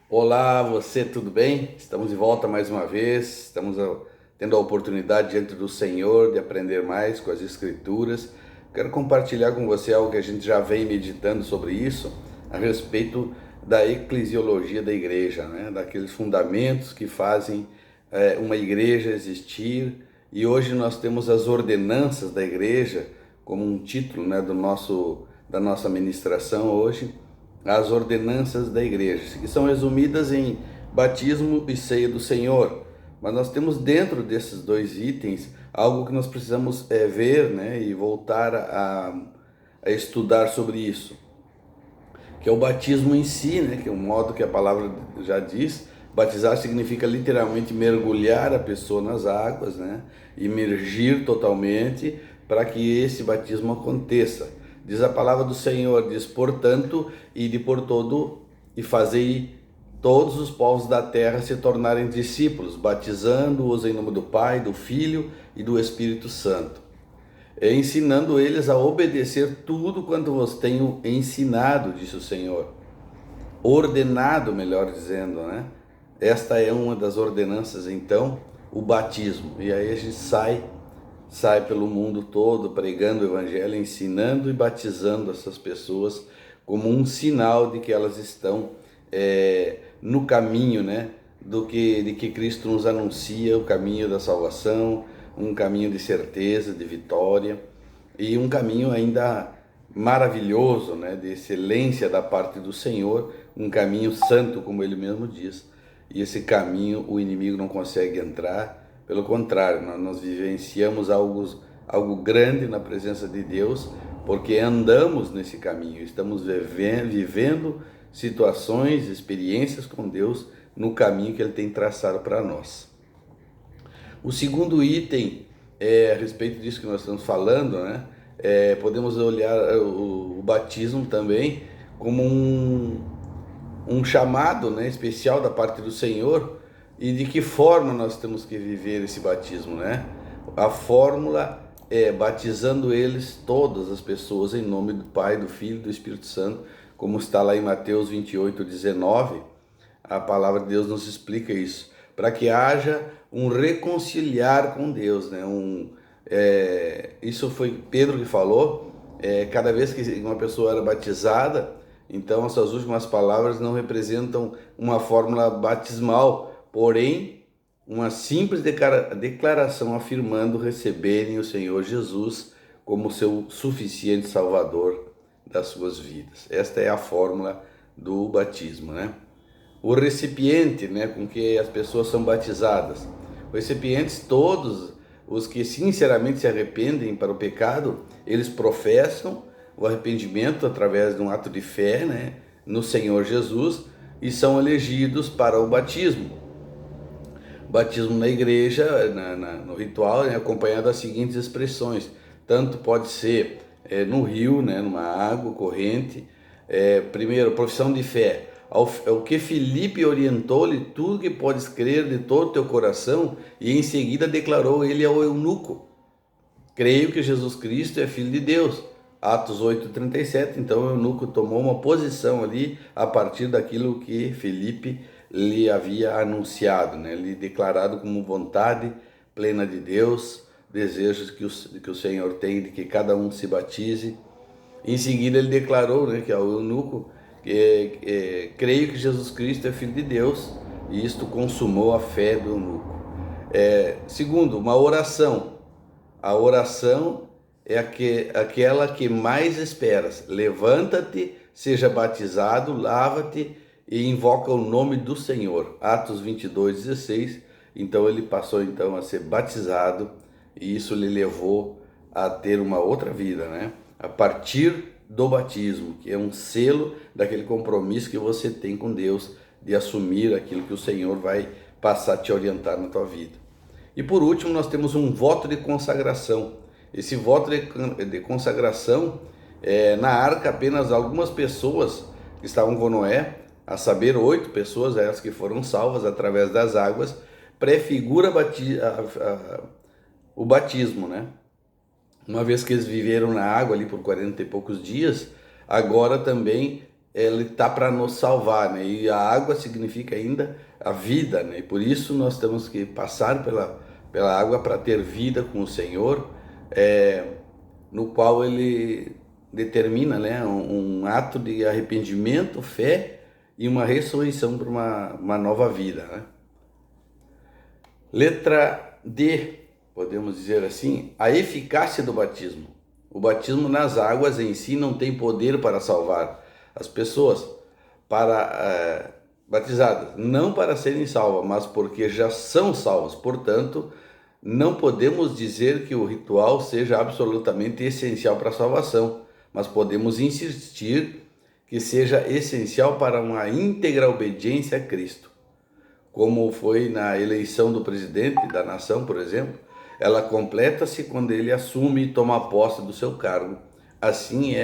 Olá, você, tudo bem? Estamos de volta mais uma vez, tendo a oportunidade diante do Senhor de aprender mais com as Escrituras. Quero compartilhar com você algo que a gente já vem meditando sobre isso, a respeito da eclesiologia da igreja, né? Daqueles fundamentos que fazem uma igreja existir. E hoje nós temos as ordenanças da igreja como um título, né, da nossa ministração hoje, as ordenanças da igreja, que são resumidas em batismo e ceia do Senhor. Mas nós temos dentro desses dois itens algo que nós precisamos ver, né, e voltar a estudar sobre isso, que é o batismo em si, né, que é o modo que a palavra já diz. Batizar significa literalmente mergulhar a pessoa nas águas, né, imergir totalmente para que esse batismo aconteça. Diz a palavra do Senhor, diz, portanto, ide por todo e fazei todos os povos da terra se tornarem discípulos, batizando-os em nome do Pai, do Filho e do Espírito Santo, ensinando eles a obedecer tudo quanto vos tenho ensinado, disse o Senhor. Ordenado, melhor dizendo, né? Esta é uma das ordenanças, então, o batismo. E aí a gente sai pelo mundo todo pregando o evangelho, ensinando e batizando essas pessoas como um sinal de que elas estão no caminho, né, de que Cristo nos anuncia, o caminho da salvação, um caminho de certeza, de vitória e um caminho ainda maravilhoso, né, de excelência da parte do Senhor, um caminho santo, como ele mesmo diz. E esse caminho o inimigo não consegue entrar. Pelo contrário, nós vivenciamos algo grande na presença de Deus, porque andamos nesse caminho, estamos vivendo situações, experiências com Deus no caminho que Ele tem traçado para nós. O segundo item é a respeito disso que nós estamos falando, né? Podemos olhar o batismo também como um chamado, né, especial da parte do Senhor. E de que forma nós temos que viver esse batismo, né? A fórmula é batizando eles, todas as pessoas, em nome do Pai, do Filho e do Espírito Santo, como está lá em Mateus 28:19. A palavra de Deus nos explica isso, para que haja um reconciliar com Deus, né? Isso foi Pedro que falou. Cada vez que uma pessoa era batizada, então as suas últimas palavras não representam uma fórmula batismal, porém uma simples declaração afirmando receberem o Senhor Jesus como seu suficiente Salvador das suas vidas. Esta é a fórmula do batismo, né? O recipiente, né, com que as pessoas são batizadas. Os recipientes, todos os que sinceramente se arrependem para o pecado, eles professam o arrependimento através de um ato de fé, né, no Senhor Jesus, e são elegidos para o batismo. Batismo na igreja, no ritual, né, acompanhado das seguintes expressões. Tanto pode ser no rio, né, numa água corrente. Primeiro, profissão de fé. Ao que Filipe orientou-lhe tudo que podes crer de todo o teu coração, e em seguida declarou ele ao eunuco: creio que Jesus Cristo é Filho de Deus. Atos 8:37. Então o eunuco tomou uma posição ali a partir daquilo que Filipe lhe havia anunciado, né? Lhe declarado como vontade plena de Deus, desejos que o Senhor tem de que cada um se batize. Em seguida ele declarou, né, que ao eunuco, creio que Jesus Cristo é Filho de Deus, e isto consumou a fé do eunuco. Segundo, uma oração. A oração é aquela que mais esperas. Levanta-te, seja batizado, lava-te e invoca o nome do Senhor. Atos 22:16. Então ele passou então a ser batizado, e isso lhe levou a ter uma outra vida, né? A partir do batismo, que é um selo daquele compromisso que você tem com Deus de assumir aquilo que o Senhor vai passar a te orientar na tua vida. E por último, nós temos um voto de consagração. Esse voto de consagração, na arca apenas algumas pessoas que estavam com Noé, a saber, 8 pessoas, elas que foram salvas através das águas, prefigura o batismo, né? Uma vez que eles viveram na água ali por 40 e poucos dias, agora também ele está para nos salvar, né? E a água significa ainda a vida, né? E por isso nós temos que passar pela água para ter vida com o Senhor, no qual ele determina, né, um ato de arrependimento, fé e uma ressurreição para uma nova vida, né? Letra D, podemos dizer assim, a eficácia do batismo. O batismo nas águas em si não tem poder para salvar as pessoas batizadas, não para serem salvas, mas porque já são salvas. Portanto, não podemos dizer que o ritual seja absolutamente essencial para a salvação, mas podemos insistir que seja essencial para uma íntegra obediência a Cristo. Como foi na eleição do presidente da nação, por exemplo, ela completa-se quando ele assume e toma posse do seu cargo. Assim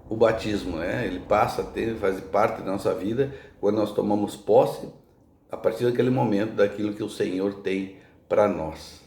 o batismo, né? Ele passa a faz parte da nossa vida quando nós tomamos posse, a partir daquele momento, daquilo que o Senhor tem para nós.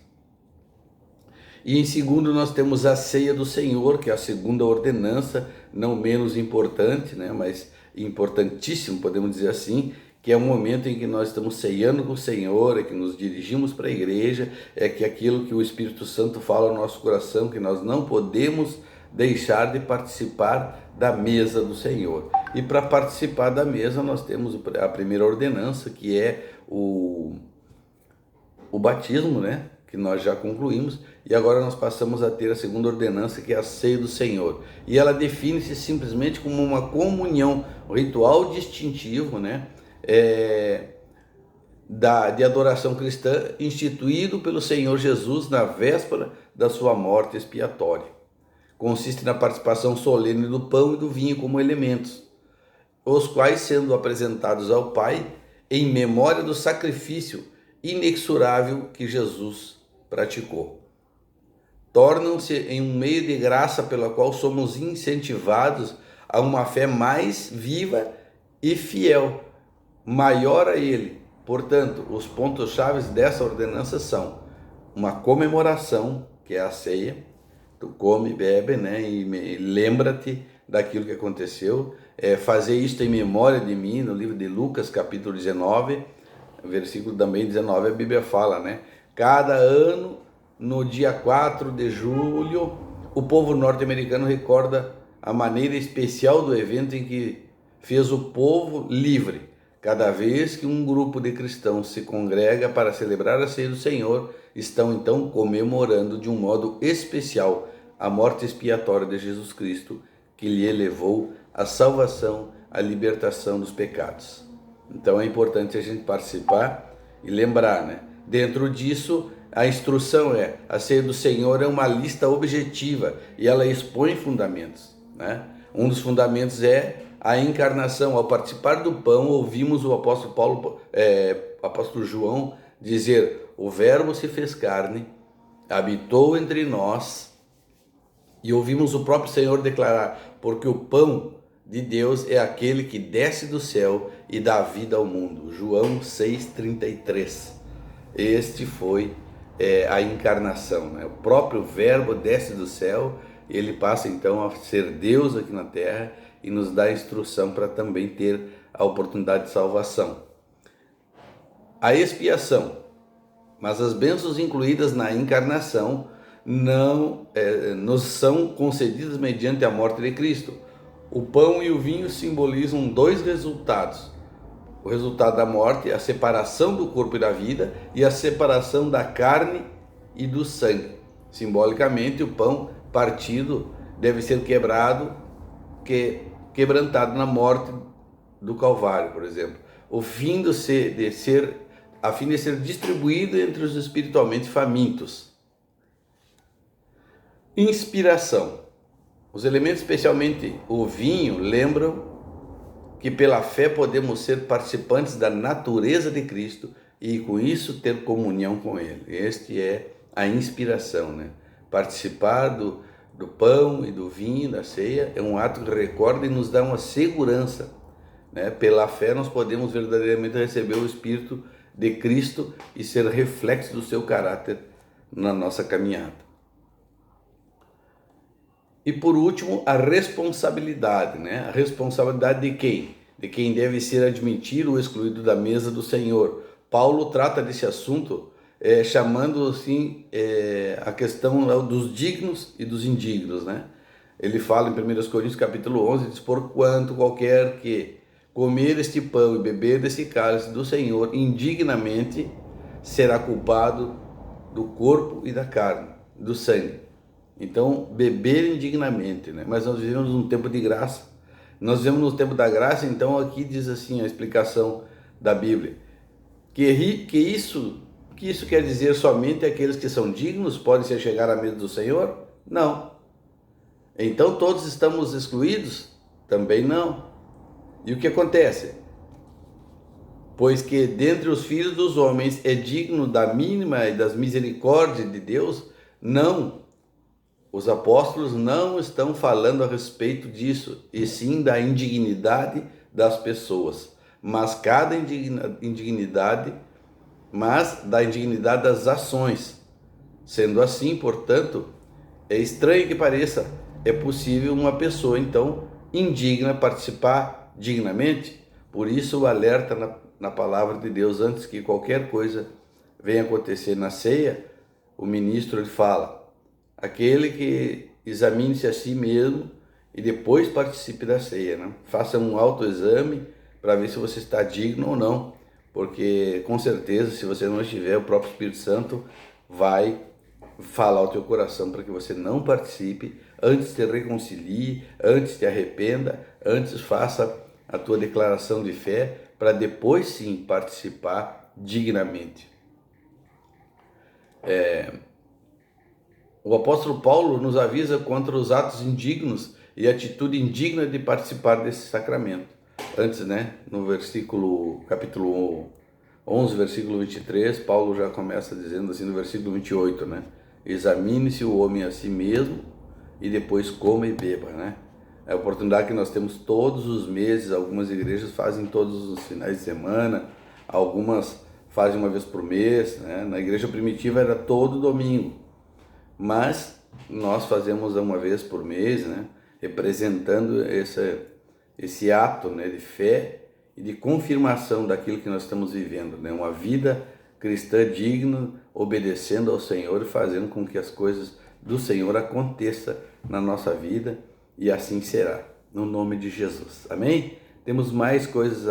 E em segundo, nós temos a ceia do Senhor, que é a segunda ordenança, não menos importante, né? Mas importantíssimo, podemos dizer assim, que é um momento em que nós estamos ceando com o Senhor, é que nos dirigimos para a igreja, é que aquilo que o Espírito Santo fala no nosso coração, que nós não podemos deixar de participar da mesa do Senhor. E para participar da mesa nós temos a primeira ordenança, que é o batismo, né? Que nós já concluímos, e agora nós passamos a ter a segunda ordenança, que é a ceia do Senhor. E ela define-se simplesmente como uma comunhão, um ritual distintivo, né? De adoração cristã, instituído pelo Senhor Jesus na véspera da sua morte expiatória. Consiste na participação solene do pão e do vinho como elementos, os quais sendo apresentados ao Pai em memória do sacrifício inexorável que Jesus praticou. Tornam-se em um meio de graça pela qual somos incentivados a uma fé mais viva e fiel, maior a Ele. Portanto, os pontos-chave dessa ordenança são uma comemoração, que é a ceia. Tu come, bebe, né? E lembra-te daquilo que aconteceu. Fazer isto em memória de mim, no livro de Lucas, capítulo 19, versículo também 19, a Bíblia fala, né? Cada ano, no dia 4 de julho, o povo norte-americano recorda a maneira especial do evento em que fez o povo livre. Cada vez que um grupo de cristãos se congrega para celebrar a ceia do Senhor, estão então comemorando de um modo especial a morte expiatória de Jesus Cristo, que lhe elevou a salvação, a libertação dos pecados. Então é importante a gente participar e lembrar, né? Dentro disso, a instrução a ceia do Senhor é uma lista objetiva e ela expõe fundamentos, né? Um dos fundamentos é a encarnação. Ao participar do pão, ouvimos o apóstolo João dizer: o Verbo se fez carne, habitou entre nós, e ouvimos o próprio Senhor declarar: porque o pão de Deus é aquele que desce do céu e dá vida ao mundo. João 6,33. Este foi a encarnação, né? O próprio Verbo desce do céu e ele passa então a ser Deus aqui na terra e nos dá a instrução para também ter a oportunidade de salvação. A expiação, mas as bênçãos incluídas na encarnação não nos são concedidas mediante a morte de Cristo. O pão e o vinho simbolizam dois resultados: o resultado da morte, a separação do corpo e da vida, e a separação da carne e do sangue. Simbolicamente, o pão partido deve ser quebrantado na morte do Calvário, por exemplo, a fim de ser distribuído entre os espiritualmente famintos. Inspiração. Os elementos, especialmente o vinho, lembram que pela fé podemos ser participantes da natureza de Cristo e com isso ter comunhão com Ele. Este é a inspiração, né? Participar do pão e do vinho, da ceia, é um ato que recorda e nos dá uma segurança, né? Pela fé nós podemos verdadeiramente receber o Espírito de Cristo e ser reflexo do seu caráter na nossa caminhada. E por último, a responsabilidade, né? A responsabilidade de quem? De quem deve ser admitido ou excluído da mesa do Senhor. Paulo trata desse assunto chamando assim a questão dos dignos e dos indignos, né? Ele fala em 1 Coríntios capítulo 11, diz: porquanto qualquer que comer este pão e beber desse cálice do Senhor indignamente será culpado do corpo e da carne, do sangue. Então, beber indignamente, né? Mas nós vivemos num tempo de graça. Nós vivemos no tempo da graça, então aqui diz assim a explicação da Bíblia, que isso quer dizer somente aqueles que são dignos podem se chegar à mesa do Senhor? Não. Então todos estamos excluídos? Também não. E o que acontece? Pois que dentre os filhos dos homens é digno da mínima e das misericórdias de Deus? Não. Os apóstolos não estão falando a respeito disso, e sim da indignidade das pessoas. Mas cada indignidade, mas da indignidade das ações. Sendo assim, portanto, é estranho que pareça, é possível uma pessoa, então, indigna participar dignamente. Por isso, o alerta na palavra de Deus, antes que qualquer coisa venha acontecer na ceia, o ministro ele fala: aquele que examine-se a si mesmo e depois participe da ceia, né? Faça um autoexame para ver se você está digno ou não, porque com certeza, se você não estiver, o próprio Espírito Santo vai falar ao teu coração para que você não participe. Antes te reconcilie, antes te arrependa, antes faça a tua declaração de fé, para depois sim participar dignamente. O apóstolo Paulo nos avisa contra os atos indignos e a atitude indigna de participar desse sacramento. Antes, né, no capítulo 11, versículo 23, Paulo já começa dizendo assim no versículo 28, né? Examine-se o homem a si mesmo e depois coma e beba, né? É a oportunidade que nós temos todos os meses. Algumas igrejas fazem todos os finais de semana, algumas fazem uma vez por mês, né? Na igreja primitiva era todo domingo, mas nós fazemos uma vez por mês, né? Representando esse ato, né, de fé e de confirmação daquilo que nós estamos vivendo, né? Uma vida cristã digna, obedecendo ao Senhor e fazendo com que as coisas do Senhor aconteçam na nossa vida, e assim será, no nome de Jesus. Amém? Temos mais coisas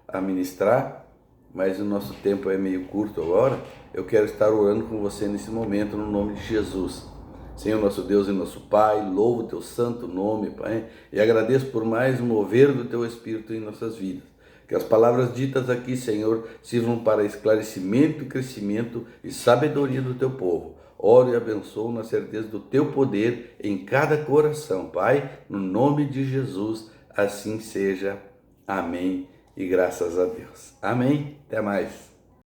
a ministrar, mas o nosso tempo é meio curto agora. Eu quero estar orando com você nesse momento, no nome de Jesus. Senhor, nosso Deus e nosso Pai, louvo o teu santo nome, Pai, e agradeço por mais um mover do teu Espírito em nossas vidas. Que as palavras ditas aqui, Senhor, sirvam para esclarecimento, crescimento e sabedoria do teu povo. Oro e abençoo na certeza do teu poder em cada coração, Pai, no nome de Jesus, assim seja. Amém e graças a Deus. Amém. Até mais.